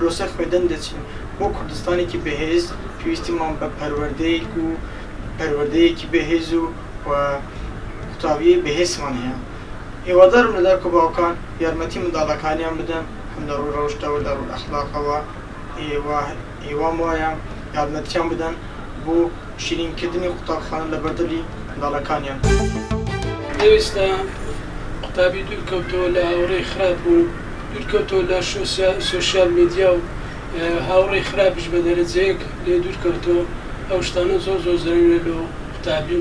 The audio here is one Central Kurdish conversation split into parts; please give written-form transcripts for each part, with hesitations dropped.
پرۆسە خوێدەن دەچین بۆ کوردستانێکی بەهێز پێویستیمان بە پەروەردەیەکی بەهێز و قوتابیە بەهێزمان هەیە. هیوادارم لە دایک و باوکان یارمەتی منداڵەکانیان بدەن هەم لە ڕووی ڕەوشتەوە لە ڕووی ئەخلاقەوە هیوام وایە یارمەتیان بدەن بۆ شیرینکردنی قوتابخانە لە بەردەلی منداڵەکانیان. پێویستە قوتابی دوورکەوتەوە لە هاوڕێی خراپ و دوورکەوتەوە لە سۆشیال میدیا و هاوڕێی خراپش بە دەرەجەیەک لێ دوورکەوتەوە. ئەو شتانە زۆر زەرورە لە قوتابی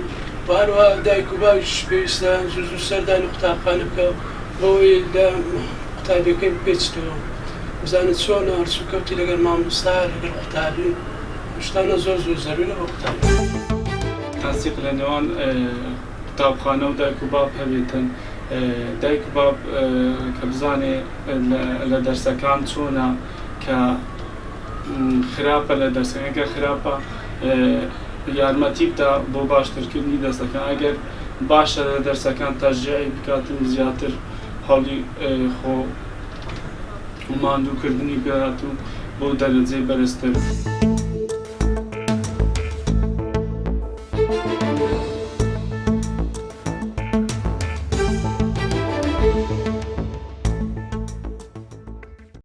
و هەروەها دایک و باویش پێویستە زوو سەردانی قوتابخانە بکە بۆەوەی لە قوتابیەکەی بپێچێتەوە بزانێت چۆن هەرسوکەوتی لەگەڵ مامۆستا لەگەڵ قوتابی شتانە زۆر زەرورە بە قوتابی. تاسیق لە نێوان قوتابخانە و دایک و باب هەبێتن. دایک و باب کە بزانێ لە دەرسەکان چۆنە کە خراپە لە دەرسەکە خراپە یارمەتی بدە بۆ باشترکردنی دەرسەکان. ئەگەر باشە لە دەرسەکان تەشجیعی بکاتن زیاتر هەڵی خۆ و ماندووکردنی بێت و بۆ دەرەجەی بەرزتر.